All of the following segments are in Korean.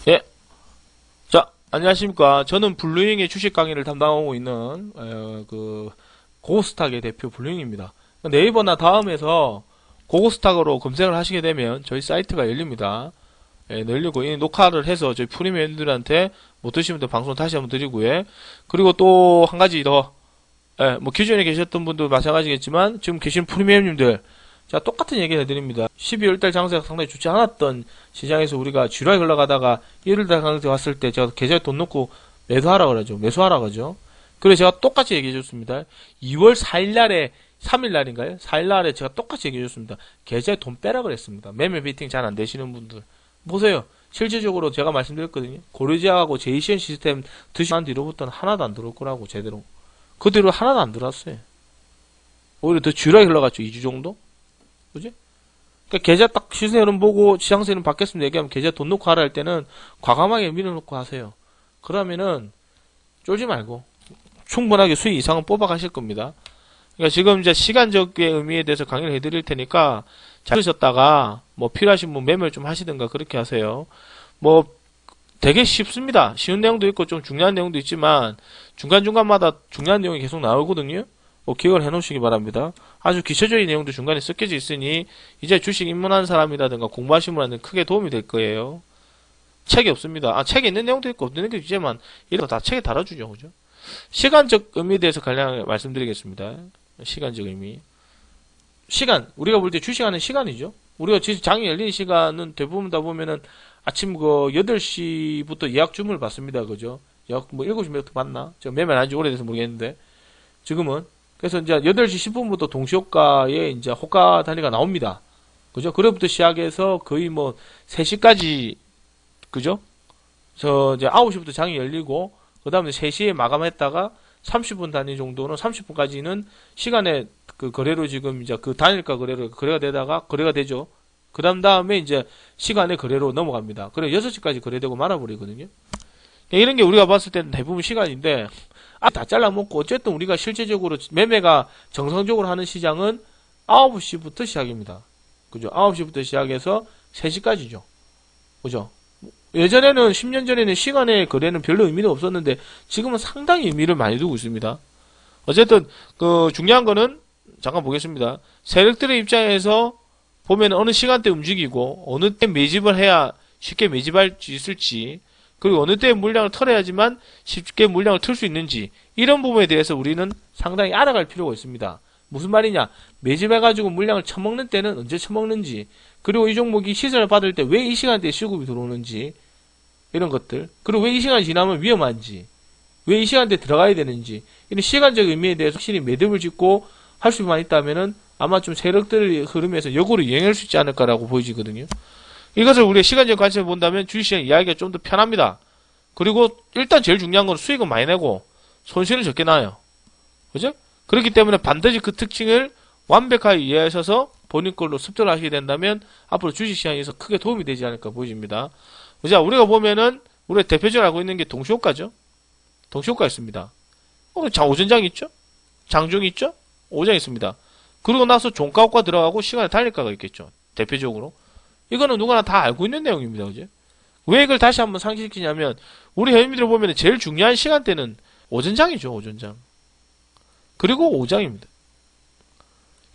예. 자, 안녕하십니까. 저는 블루잉의 주식 강의를 담당하고 있는, 고고스탁의 대표 블루잉입니다. 네이버나 다음에서 고고스탁으로 검색을 하시게 되면 저희 사이트가 열립니다. 예, 열리고, 이 녹화를 해서 저희 프리미엄들한테 못 드시면 방송 다시 한번 드리고요. 그리고 또 한 가지 더, 예, 뭐 기존에 계셨던 분도 마찬가지겠지만, 지금 계신 프리미엄님들, 자, 똑같은 얘기 해드립니다. 12월달 장세가 상당히 좋지 않았던 시장에서 우리가 쥐라에 흘러가다가 1월달 장세 왔을 때 제가 계좌에 돈 넣고 매도하라 그러죠. 매수하라 그러죠. 그래서 제가 똑같이 얘기해줬습니다. 2월 4일날에 3일날인가요? 4일날에 제가 똑같이 얘기해줬습니다. 계좌에 돈 빼라 그랬습니다. 매매 베이팅 잘 안 되시는 분들 보세요. 실질적으로 제가 말씀드렸거든요. 고르지하고 제이시언 시스템 드시고 난 뒤로부터는 하나도 안 들어올 거라고 제대로. 그대로 하나도 안 들어왔어요. 오히려 더 쥐라에 흘러갔죠. 2주 정도? 그지? 그러니까 계좌 딱 시세 흐름 보고 시장세 흐름 바뀌었으면 얘기하면 계좌 돈 넣고 하라 할 때는 과감하게 밀어놓고 하세요. 그러면은 쫄지 말고 충분하게 수익 이상은 뽑아 가실 겁니다. 그러니까 지금 이제 시간적의 의미에 대해서 강의를 해드릴 테니까 잘 들으셨다가 뭐 필요하신 분 매매를 좀 하시든가 그렇게 하세요. 뭐 되게 쉽습니다. 쉬운 내용도 있고 좀 중요한 내용도 있지만 중간중간마다 중요한 내용이 계속 나오거든요. 기억을 해놓으시기 바랍니다. 아주 기초적인 내용도 중간에 섞여져 있으니 이제 주식 입문한 사람이라든가 공부하신 분한테는 크게 도움이 될 거예요. 책이 없습니다. 책에 있는 내용도 있고 없는 내용도 있지만 이런 거 다 책에 달아주죠. 그죠? 시간적 의미에 대해서 간략하게 말씀드리겠습니다. 시간적 의미. 시간. 우리가 볼 때 주식하는 시간이죠. 우리가 장이 열리는 시간은 대부분 다 보면은 아침 8시부터 예약 주문을 받습니다. 그죠? 약 7시부터 받나? 제가 매매를 한지 오래돼서 모르겠는데 지금은 그래서 이제 8시 10분부터 동시호가에 이제 호가 단위가 나옵니다. 그죠? 그래부터 시작해서 거의 3시까지, 그죠? 이제 9시부터 장이 열리고, 그 다음에 3시에 마감했다가 30분 단위 정도는 30분까지는 시간에 그 거래로 지금 이제 그 단일가 거래가 되다가 거래가 되죠. 그 다음에 이제 시간에 거래로 넘어갑니다. 그래 6시까지 거래되고 말아버리거든요. 이런 게 우리가 봤을 때는 대부분 시간인데, 다 잘라먹고, 어쨌든 우리가 실제적으로 매매가 정상적으로 하는 시장은 9시부터 시작입니다. 그죠? 9시부터 시작해서 3시까지죠. 그죠? 예전에는, 10년 전에는 시간의 거래는 별로 의미가 없었는데, 지금은 상당히 의미를 많이 두고 있습니다. 어쨌든, 중요한 거는, 잠깐 보겠습니다. 세력들의 입장에서 보면 어느 시간대 움직이고, 어느 때 매집을 해야 쉽게 매집할 수 있을지, 그리고 어느 때 물량을 털어야지만 쉽게 물량을 틀 수 있는지 이런 부분에 대해서 우리는 상당히 알아갈 필요가 있습니다. 무슨 말이냐? 매집해가지고 물량을 처먹는 때는 언제 처먹는지 그리고 이 종목이 시세를 받을 때 왜 이 시간대에 수급이 들어오는지 이런 것들 그리고 왜 이 시간이 지나면 위험한지 왜 이 시간대에 들어가야 되는지 이런 시간적 의미에 대해서 확실히 매듭을 짓고 할 수만 있다면은 아마 좀 세력들의 흐름에서 역으로 유행할 수 있지 않을까라고 보여지거든요. 이것을 우리가 시간적 관점을 본다면 주식시장 이야기가 좀 더 편합니다. 그리고 일단 제일 중요한 건 수익은 많이 내고 손실은 적게 나요. 그죠? 그렇기 때문에 반드시 그 특징을 완벽하게 이해하셔서 본인 걸로 습득을 하시게 된다면 앞으로 주식시장에서 크게 도움이 되지 않을까 보여집니다. 자, 우리가 보면은 우리가 대표적으로 알고 있는 게 동시호가죠. 동시호가 있습니다. 오전장 있죠? 장중 있죠? 오장 있습니다. 그러고 나서 종가호가 들어가고 시간에 달릴가가 있겠죠. 대표적으로. 이거는 누구나 다 알고 있는 내용입니다. 그죠? 왜 이걸 다시 한번 상기시키냐면, 우리 회원님들 보면 제일 중요한 시간대는 오전장이죠, 오전장. 그리고 오장입니다.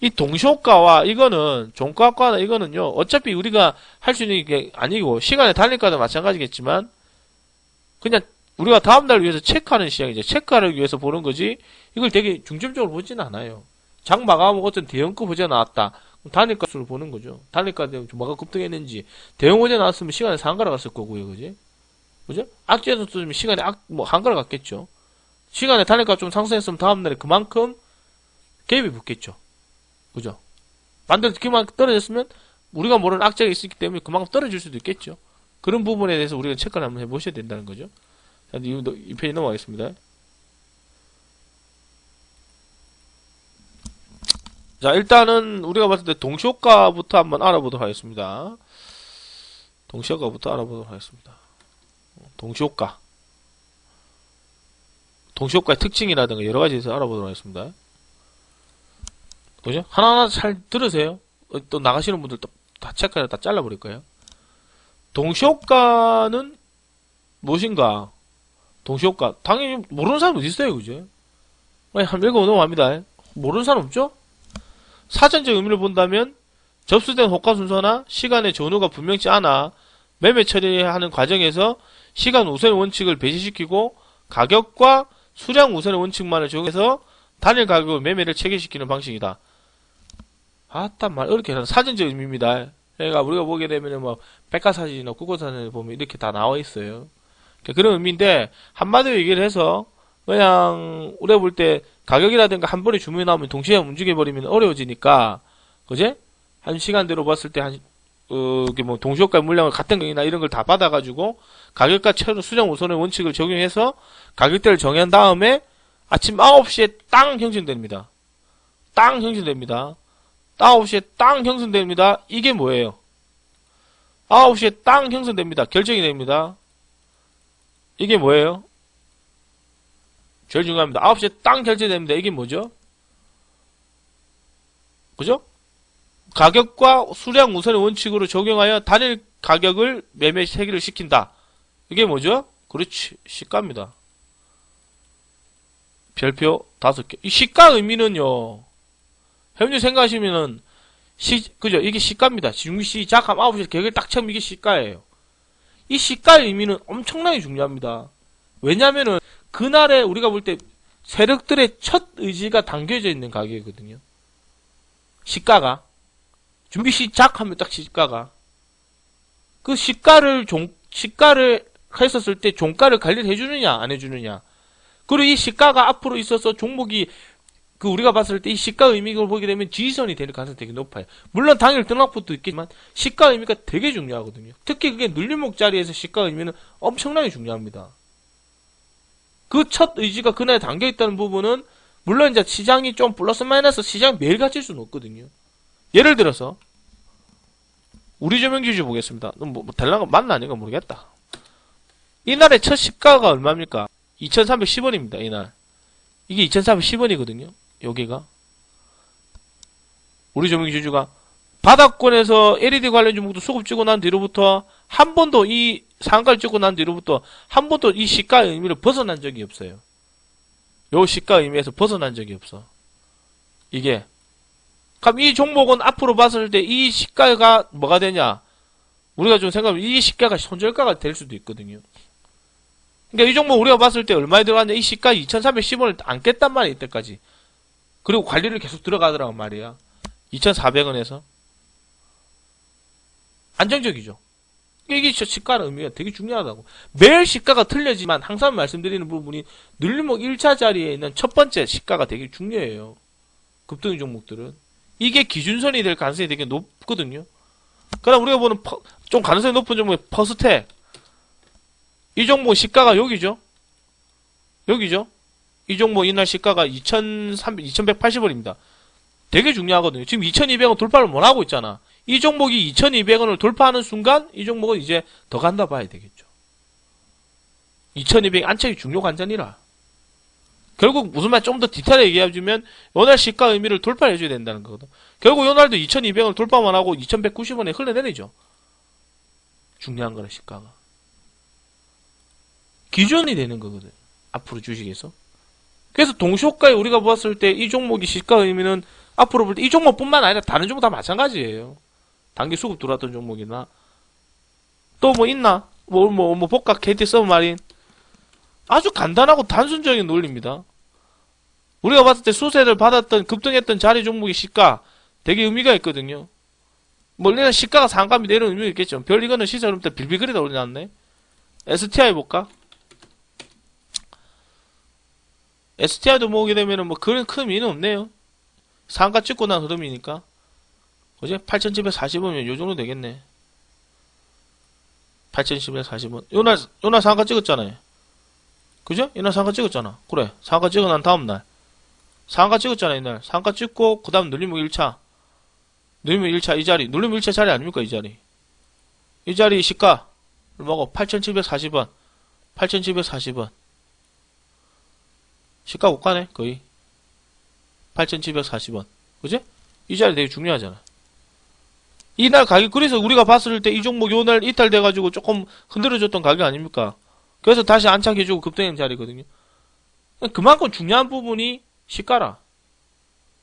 이 동시호가와 이거는, 종가호가나 이거는요, 어차피 우리가 할 수 있는 게 아니고, 시간에 달릴까도 마찬가지겠지만, 그냥 우리가 다음날 위해서 체크하는 시장이죠. 체크하기 위해서 보는 거지, 이걸 되게 중점적으로 보지는 않아요. 장 마감하고 어떤 대형급 호재가 나왔다. 단일가 수를 보는 거죠. 단일가 때문에 뭐가 급등했는지. 대형 호재 나왔으면 시간에 한가라 갔을 거고요. 그지? 그죠? 악재에서 또 시간에 한가라 갔겠죠. 시간에 단일가 좀 상승했으면 다음날에 그만큼 갭이 붙겠죠. 그죠? 반대로 그만큼 떨어졌으면 우리가 모르는 악재가 있기 때문에 그만큼 떨어질 수도 있겠죠. 그런 부분에 대해서 우리가 체크를 한번 해보셔야 된다는 거죠. 자, 이 페이지 넘어가겠습니다. 자, 일단은 우리가 봤을 때 동시호가부터 한번 알아보도록 하겠습니다. 동시호가부터 알아보도록 하겠습니다. 동시호가. 동시호가의 특징이라든가 여러 가지에서 알아보도록 하겠습니다. 그죠? 하나하나 잘 들으세요. 또 나가시는 분들 또 다 체크해서 다 잘라버릴 거예요. 동시효과는 무엇인가? 동시효과. 당연히 모르는 사람 어디 있어요, 그죠? 한번 읽어 넘어갑니다. 모르는 사람 없죠? 사전적 의미를 본다면 접수된 호가 순서나 시간의 전후가 분명치 않아 매매 처리하는 과정에서 시간 우선의 원칙을 배제시키고 가격과 수량 우선의 원칙만을 적용해서 단일 가격으로 매매를 체계시키는 방식이다. 아따 말 어렵게 하는 사전적 의미입니다. 그러니까 우리가 보게 되면 뭐 백과사전이나 국어사전에 보면 이렇게 다 나와 있어요. 그런 의미인데 한마디로 얘기를 해서 그냥 우리가 볼 때 가격이라든가 한 번에 주문이 나오면 동시에 움직여버리면 어려워지니까 그제? 한 시간대로 봤을 때 뭐 동시효과 물량을 같은 경이나 이런 걸 다 받아가지고 가격과 수량 우선의 원칙을 적용해서 가격대를 정한 다음에 아침 9시에 땅 형성됩니다. 땅 형성됩니다. 9시에 땅 형성됩니다. 이게 뭐예요? 9시에 땅 형성됩니다. 결정이 됩니다. 이게 뭐예요? 제일 중요합니다. 9시에 땅 결제됩니다. 이게 뭐죠? 그죠? 가격과 수량 우선의 원칙으로 적용하여 단일 가격을 매매 체계를 시킨다. 이게 뭐죠? 그렇지. 시가입니다. 별표 5개. 이 시가 의미는요. 회원님 생각하시면은 그죠? 이게 시가입니다. 중기 시작하면 9시에 계획을 딱 채우면 이게 시가예요. 이 시가의 의미는 엄청나게 중요합니다. 왜냐면은 그날에 우리가 볼 때 세력들의 첫 의지가 담겨져 있는 가격이거든요. 시가가 준비 시작하면 딱 시가가 그 시가를 했었을 때 종가를 관리를 해주느냐 안 해주느냐. 그리고 이 시가가 앞으로 있어서 종목이 우리가 봤을 때 이 시가 의미를 보게 되면 지지선이 될 가능성이 되게 높아요. 물론 당일 등락부도 있겠지만 시가 의미가 되게 중요하거든요. 특히 그게 눌림목 자리에서 시가 의미는 엄청나게 중요합니다. 그 첫 의지가 그날에 담겨있다는 부분은 물론 이제 시장이 좀 플러스 마이너스 시장이 매일 갇힐 수는 없거든요. 예를 들어서 우리 조명주주 보겠습니다. 될랑가 맞나 아닌가 모르겠다. 이날의 첫 시가가 얼마입니까? 2310원입니다. 이날 이게 2310원이거든요. 여기가 우리 조명주주가 바닥권에서 LED 관련 종목도 수급 찍고 난 뒤로부터 한 번도 이 상가를 찍고 난 뒤로부터 한 번도 이 시가의 의미를 벗어난 적이 없어요. 요 시가 의미에서 벗어난 적이 없어. 이게 그럼 이 종목은 앞으로 봤을 때 이 시가가 뭐가 되냐? 우리가 좀 생각하면 이 시가가 손절가가 될 수도 있거든요. 그러니까 이 종목 우리가 봤을 때 얼마에 들어갔냐? 이 시가 2310원을 안 깼단 말이야 이때까지. 그리고 관리를 계속 들어가더라고 말이야. 2400원에서 안정적이죠. 이게 시가의 의미가 되게 중요하다고. 매일 시가가 틀려지만 항상 말씀드리는 부분이 눌림목 1차 자리에 있는 첫 번째 시가가 되게 중요해요. 급등의 종목들은. 이게 기준선이 될 가능성이 되게 높거든요. 그럼 우리가 보는 좀 가능성이 높은 종목의 퍼스텍. 이 종목 시가가 여기죠. 여기죠. 이 종목 이날 시가가 2180원입니다. 되게 중요하거든요. 지금 2200원 돌파를 못하고 있잖아. 이 종목이 2200원을 돌파하는 순간 이 종목은 이제 더 간다 봐야 되겠죠. 2200 안착이 중요 관전이라. 결국 무슨 말 좀 더 디테일하게 얘기해주면 요날 시가 의미를 돌파해줘야 된다는 거거든. 결국 요날도 2200원 돌파만 하고 2190원에 흘러내리죠. 중요한 거라 시가가. 기준이 되는 거거든. 앞으로 주식에서. 그래서 동시효과에 우리가 보았을 때 이 종목이 시가 의미는 앞으로 볼 때 이 종목뿐만 아니라 다른 종목 다 마찬가지예요. 단기 수급 들어왔던 종목이나 또 뭐 있나? 뭐 복각 KT 서브마린 아주 간단하고 단순적인 논리입니다. 우리가 봤을 때 수세를 받았던 급등했던 자리 종목의 시가 되게 의미가 있거든요. 물론 시가가 상감이 이런 의미가 있겠죠. 별 이거는 시세 흐름 때 빌빌거리다 올려놨네. STI 볼까? STI도 모으게 되면은 뭐 그런 큰 의미는 없네요. 상가 찍고 난 흐름이니까. 그지? 8740원이면 요 정도 되겠네. 8740원. 요날 상가 찍었잖아요. 그죠? 이날 상가 찍었잖아. 그래. 상가 찍어 난 다음날. 상가 찍었잖아, 이날. 상가 찍고, 그 다음 눌림목 1차. 눌림목 1차, 이 자리. 눌림목 1차 자리 아닙니까, 이 자리. 이 자리 시가. 얼마고? 8740원. 8740원. 시가 고가네, 거의. 8740원. 그지? 이 자리 되게 중요하잖아. 이날 가격, 그래서 우리가 봤을 때 이 종목 요날 이탈돼가지고 조금 흔들어줬던 가격 아닙니까? 그래서 다시 안착해주고 급등한 자리거든요. 그만큼 중요한 부분이 시가라.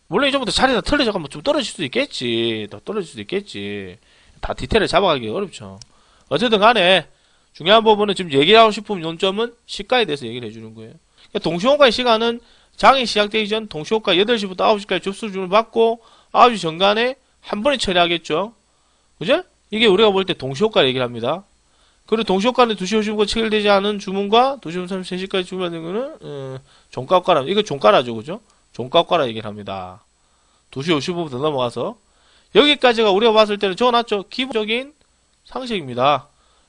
물론 이 정도 자리가 틀려져가면 좀 떨어질 수도 있겠지. 더 떨어질 수도 있겠지. 다 디테일을 잡아가기 어렵죠. 어쨌든 간에 중요한 부분은 지금 얘기하고 싶은 논점은 시가에 대해서 얘기를 해주는 거예요. 그러니까 동시호가의 시간은 장이 시작되기 전 동시호가 8시부터 9시까지 접수준을 받고 9시 전간에 한 번에 처리하겠죠. 그죠? 이게 우리가 볼 때 동시호가 얘기를 합니다. 그리고 동시호가는 2시 55분 체결되지 않은 주문과 2시 33시까지 주문받는 거는 종가호가라. 이거 종가라죠. 그죠? 종가호가라 얘기를 합니다. 2시 55분부터 넘어가서 여기까지가 우리가 봤을 때는 적어놨죠. 기본적인 상식입니다.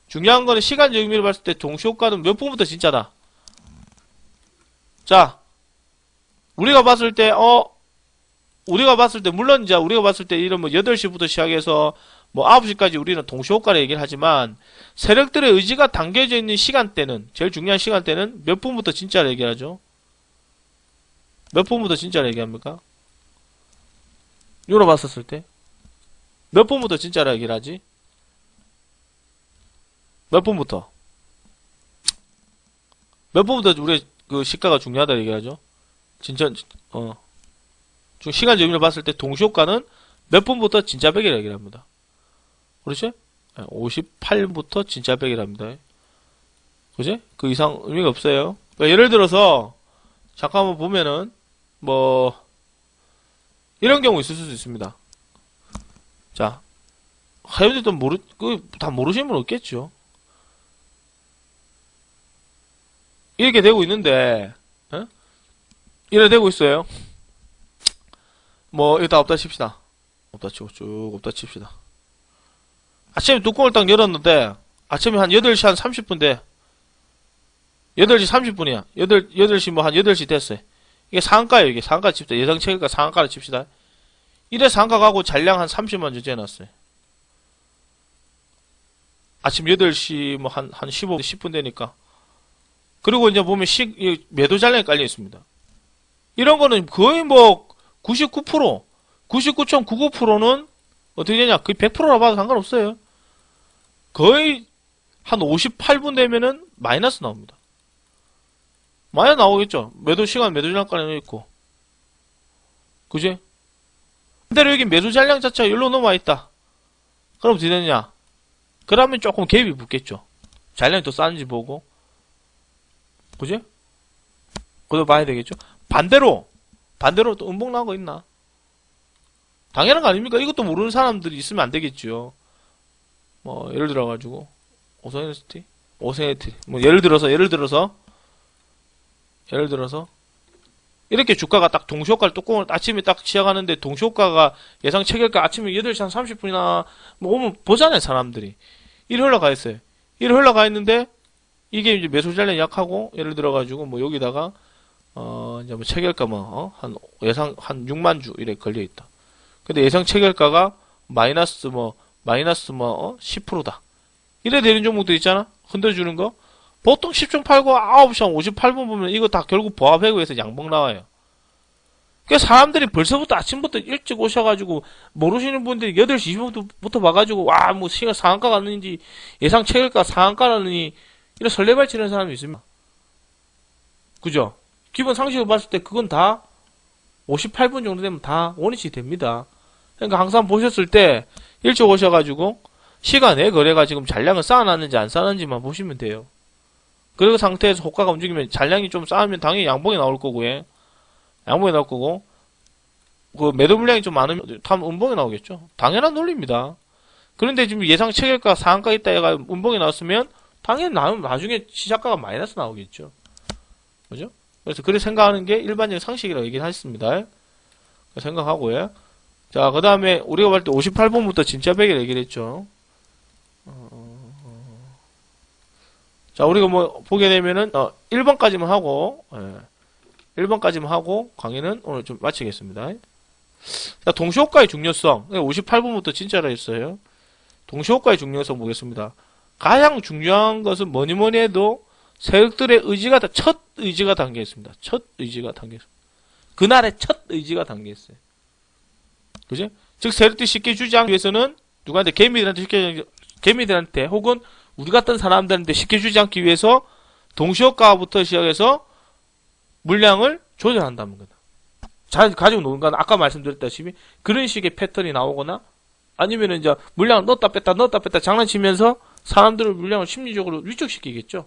중요한 거는 시간적 의미를 봤을 때 동시호가는 몇 분부터 진짜다. 자, 우리가 봤을 때 물론 이제 우리가 봤을 때 이런 뭐 8시부터 시작해서 뭐 9시까지 우리는 동시호가를 얘기를 하지만 세력들의 의지가 담겨져 있는 시간대는, 제일 중요한 시간대는 몇 분부터 진짜를 얘기하죠? 몇 분부터 진짜를 얘기합니까? 요로 봤었을 때 몇 분부터 진짜를 얘기를 하지? 몇 분부터 우리 그 시가가 중요하다 얘기하죠? 진짜 시간 의미를 봤을 때 동시호가는 몇 분부터 진짜 백이라 얘기를 합니다. 그렇지? 58부터 진짜 백이라 합니다. 그지? 그 이상 의미가 없어요. 그러니까 예를 들어서 잠깐만 보면은 뭐 이런 경우 있을 수도 있습니다. 자, 하여튼 다 모르시는 분 없겠죠. 이렇게 되고 있는데, 이렇게 되고 있어요. 뭐, 이거 다 없다 칩시다. 없다 치고 쭉 없다 칩시다. 아침에 뚜껑을 딱 열었는데, 아침에 한 8시 한 30분대, 8시 30분이야. 8시 뭐 한 8시 됐어요. 이게 상한가예요, 이게. 상한가 칩시다. 예상체크가 상한가를 칩시다. 이래 상한가 가고 잔량 한 30만 주제 해놨어요. 아침 8시 뭐 한 15, 10분 되니까. 그리고 이제 보면 매도 잔량이 깔려 있습니다. 이런 거는 거의 뭐 99%, 99.99%는 어떻게 되냐? 거의 100%라 봐도 상관없어요. 거의 한 58분 되면은 마이너스 나옵니다. 마이너스 나오겠죠? 매도 시간, 매도 잔량 깔려 있고. 그지? 근데 여기 매도 잔량 자체가 일로 넘어와 있다. 그럼 어떻게 되냐? 그러면 조금 갭이 붙겠죠. 잔량이 더 싼지 보고. 그지? 그거 봐야 되겠죠? 반대로 또 음봉 나온 거 있나? 당연한 거 아닙니까? 이것도 모르는 사람들이 있으면 안 되겠죠. 뭐, 예를 들어가지고, 오세네티? 뭐, 예를 들어서, 이렇게 주가가 딱 동시호가를 뚜껑을 아침에 딱 시작하는데 동시호가가 예상 체결가 아침에 8시 한 30분이나 뭐 오면 보잖아요, 사람들이. 이리 흘러가 있어요. 이리 흘러가 있는데, 이게 이제 매수 잔량이 약하고, 예를 들어가지고, 뭐, 여기다가, 이제 뭐, 체결가 예상 한 6만 주, 이래 걸려있다. 근데 예상 체결가가 마이너스 10%다. 이래 되는 종목들 있잖아? 흔들어주는 거? 보통 10종 팔고 9시 한 58분 보면 이거 다 결국 보합해고에서 양봉 나와요. 그러니까 사람들이 벌써부터 아침부터 일찍 오셔가지고, 모르시는 분들이 8시 20분부터 봐가지고, 와, 뭐, 시간 상한가 갔는지, 예상 체결가 상한가라느니, 이런 설레발 치는 사람이 있습니다. 그죠? 기본 상식을 봤을 때 그건 다 58분 정도 되면 다 원위치 됩니다. 그러니까 항상 보셨을 때 일찍 오셔가지고 시간에 거래가 지금 잔량을 쌓아놨는지 안 쌓았는지만 보시면 돼요. 그리고 상태에서 호가가 움직이면 잔량이 좀 쌓으면 당연히 양봉이 나올 거고요. 양봉이 나올 거고 그 매도 물량이 좀 많으면 음봉이 나오겠죠. 당연한 논리입니다. 그런데 지금 예상 체결가 상한가 있다 얘가 음봉이 나왔으면 당연히 나중에 시작가가 마이너스 나오겠죠. 그죠? 그래서 생각하는 게 일반적인 상식이라고 얘기를 하셨습니다. 생각하고요. 자, 그 다음에 우리가 볼 때 58분부터 진짜 백이라고 얘기를 했죠. 자, 우리가 뭐 보게 되면은 1번까지만 하고 1번까지만 하고 강의는 오늘 좀 마치겠습니다. 자, 동시호가의 중요성. 58분부터 진짜로 했어요. 동시호가의 중요성 보겠습니다. 가장 중요한 것은 뭐니 해도 세력들의 첫 의지가 담겨 있습니다. 첫 의지가 담겨 있습니다. 그날의 첫 의지가 담겨 있어요. 그죠? 즉, 세력들이 쉽게 주지 않기 위해서는 누구한테 개미들한테 혹은 우리 같은 사람들한테 쉽게 주지 않기 위해서 동시효과부터 시작해서 물량을 조절한다는 거다. 잘 가지고 노는 건 아까 말씀드렸다시피 그런 식의 패턴이 나오거나 아니면은 이제 물량을 넣었다 뺐다 장난치면서 사람들을 물량을 심리적으로 위축시키겠죠.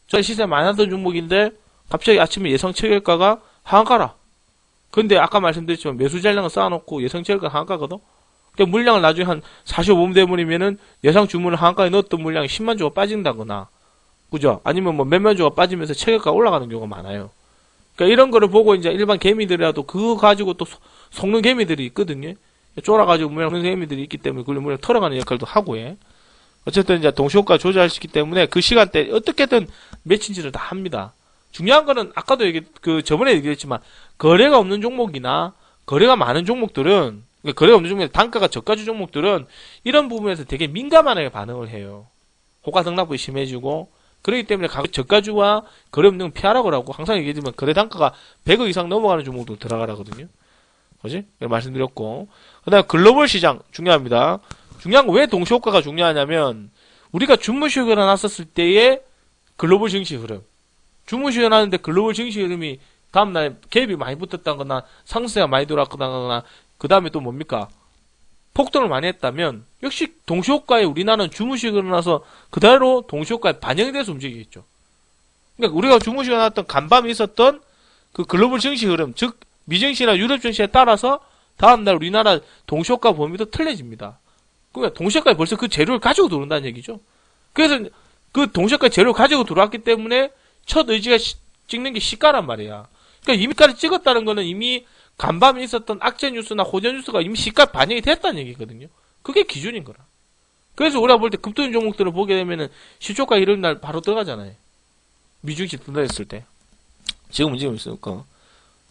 저 시세 많이 하던 종목인데 갑자기 아침에 예상 체결가가 하한가라. 근데 아까 말씀드렸지만 매수 잔량을 쌓아놓고 예상 체결가 하한가거든. 그러니까 물량을 나중에 한 45분 되면은 예상 주문을 하한가에 넣었던 물량이 10만 주가 빠진다거나, 그죠? 아니면 뭐 몇만 주가 빠지면서 체결가 올라가는 경우가 많아요. 그러니까 이런 거를 보고 이제 일반 개미들이라도 그거 가지고 또 속는 개미들이 있거든요. 쫄아가지고 물량 속는 개미들이 있기 때문에 그걸 물량 털어가는 역할도 하고, 예. 어쨌든 이제 동시효과 조절할 수 있기 때문에 그 시간대 어떻게든 매칭질을 다 합니다. 중요한 거는 아까도 저번에 얘기했지만 거래가 없는 종목이나 거래가 많은 종목들은, 그러니까 거래가 없는 종목이 단가가 저가주 종목들은 이런 부분에서 되게 민감하게 반응을 해요. 호가 등락부이 심해지고, 그렇기 때문에 저가주와 거래 없는 건 피하라고 하고 항상 얘기하지만 거래 단가가 100억 이상 넘어가는 종목도 들어가라거든요. 그지? 말씀드렸고. 그 다음에 글로벌 시장 중요합니다. 중요한 건 왜 동시효과가 중요하냐면 우리가 주무시효가 일어났었을 때의 글로벌 증시 흐름. 주무시효가 일어났는데 글로벌 증시 흐름이 다음날 갭이 많이 붙었다거나 상승세가 많이 돌았다거나 그 다음에 또 뭡니까? 폭등을 많이 했다면 역시 동시효과에 우리나라는 주무시효가 일어나서 그대로 동시효과에 반영이 돼서 움직이겠죠. 그러니까 우리가 주무시효가 일어났던 간밤에 있었던 그 글로벌 증시 흐름, 즉 미증시나 유럽 증시에 따라서 다음날 우리나라 동시효과 범위도 틀려집니다. 그러니까 동시효과에 벌써 그 재료를 가지고 들어온다는 얘기죠. 그래서 그 동시효과 재료를 가지고 들어왔기 때문에 첫 의지가 찍는 게 시가란 말이야. 그러니까 이미 시가를 찍었다는 거는 이미 간밤에 있었던 악재 뉴스나 호재 뉴스가 이미 시가 반영이 됐다는 얘기거든요. 그게 기준인 거라. 그래서 우리가 볼 때 급등 종목들을 보게 되면은 시초가 이런 날 바로 들어가잖아요. 미증시 등락했을 때. 지금은 있으니까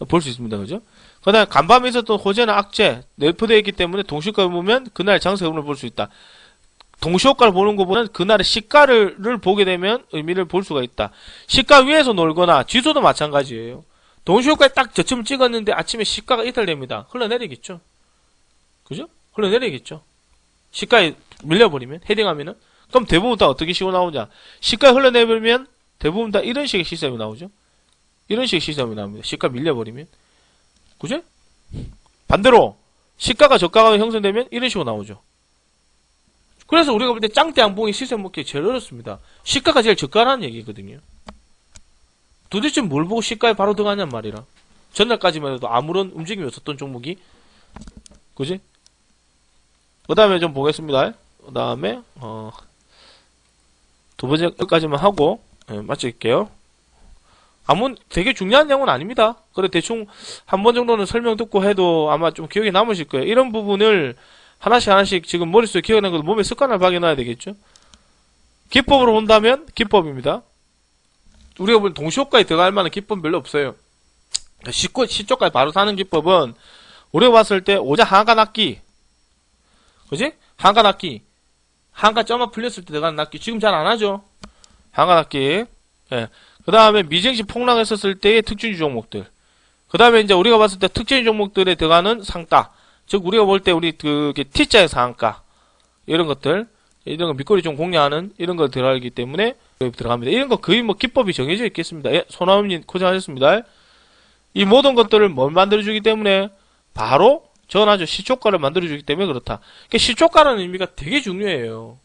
볼 수 있습니다. 그죠? 그 다음에 간밤에 있었던 호재나 악재 내포되어 있기 때문에 동시효과를 보면 그날 장세 흐름을 볼 수 있다. 동시효과를 보는 것보다는 그날의 시가를 보게 되면 의미를 볼 수가 있다. 시가 위에서 놀거나 지수도 마찬가지예요. 동시효과에 딱 저점을 찍었는데 아침에 시가가 이탈됩니다. 흘러내리겠죠. 그죠? 흘러내리겠죠. 시가에 밀려버리면, 헤딩하면은. 그럼 대부분 다 어떻게 시고 나오냐. 시가에 흘러내버리면 대부분 다 이런 식의 시스템이 나오죠. 이런 식의 시스템이 나옵니다. 시가 밀려버리면. 그죠? 반대로 시가가 저가가 형성되면 이런 식으로 나오죠. 그래서 우리가 볼 때 짱대 양봉이 시스템 먹기 제일 어렵습니다. 시가가 제일 저가라는 얘기거든요. 도대체 뭘 보고 시가에 바로 들어가냔 말이라. 전날까지만 해도 아무런 움직임이 없었던 종목이. 그지? 그 다음에 좀 보겠습니다. 그 다음에 두 번째까지만 하고 마칠게요. 되게 중요한 내용은 아닙니다. 그래 대충 한 번 정도는 설명 듣고 해도 아마 좀 기억에 남으실 거예요. 이런 부분을 하나씩 지금 머릿속에 기억나는 것도 몸에 습관을 박여놔야 되겠죠. 기법으로 본다면 기법입니다. 우리가 볼 동시효과에 들어갈 만한 기법은 별로 없어요. 시초가에 바로 사는 기법은 우리가 봤을 때 오자 하한가 낚기, 그지? 하한가 낚기, 하한가 점만 풀렸을 때 들어가는 낚기 지금 잘 안 하죠. 하한가 낚기. 예. 그 다음에 미증시 폭락했었을 때의 특징주 종목들. 그 다음에 이제 우리가 봤을 때 특징주 종목들에 들어가는 상따. 즉, 우리가 볼 때 우리 T자의 상한가. 이런 것들. 이런 거 밑거리 좀 공략하는 이런 거 들어가기 때문에 들어갑니다. 이런 거 거의 뭐 기법이 정해져 있겠습니다. 예, 손아음님 고생하셨습니다. 이 모든 것들을 뭘 만들어주기 때문에 바로 전하죠. 시초가를 만들어주기 때문에 그렇다. 그러니까 시초가라는 의미가 되게 중요해요.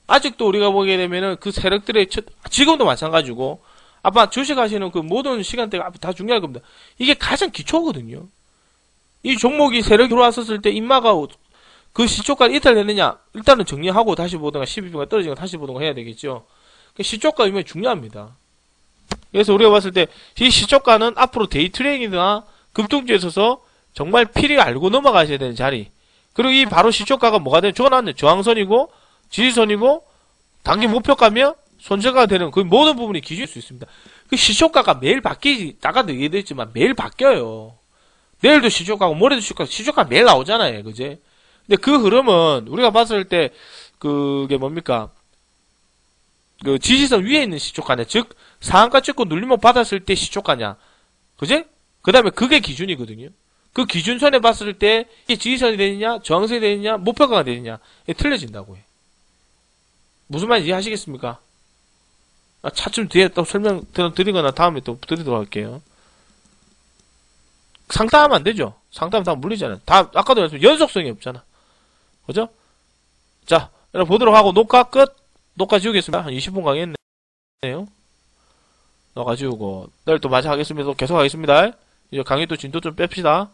아직도 우리가 보게 되면은 그 세력들의 지금도 마찬가지고 아마 주식하시는 그 모든 시간대가 다 중요할 겁니다. 이게 가장 기초거든요. 이 종목이 세력이 들어왔었을 때 인마가 그 시초가를 이탈되느냐 일단은 정리하고 다시 보던가 12분가 떨어지면 다시 보던가 해야 되겠죠. 시초가 의미가 중요합니다. 그래서 우리가 봤을 때 이 시초가는 앞으로 데이 트레이딩이나 급등주에 있어서 정말 필히 알고 넘어가셔야 되는 자리. 그리고 이 바로 시초가가 뭐가 되는 적어놨네. 저항선이고 지지선이고 단기 목표가며 손절가가 되는 그 모든 부분이 기준일 수 있습니다. 그 시초가가 매일 바뀌지. 아까도 얘기했지만 매일 바뀌어요. 내일도 시초가고 모레도 시초가 매일 나오잖아요. 그제? 근데 그 흐름은 우리가 봤을 때 그게 뭡니까? 그 지지선 위에 있는 시초가냐, 즉 상한가 찍고 눌림목 받았을 때 시초가냐, 그제? 그 다음에 그게 기준이거든요. 그 기준선에 봤을 때 이게 지지선이 되느냐, 저항선이 되느냐, 목표가가 되느냐, 이게 틀려진다고 해. 무슨 말인지 이해하시겠습니까? 차츰 뒤에 또 설명 드리거나 다음에 또 드리도록 할게요. 상담하면 안 되죠. 상담하면 다 물리잖아요. 아까도 말했지만 연속성이 없잖아. 그죠? 자, 여러분 보도록 하고 녹화 끝. 녹화 지우겠습니다. 한 20분 강의했네요. 녹화 지우고 내일 또 마저 하겠습니다. 계속 하겠습니다. 이제 강의 또 진도 좀 뺍시다.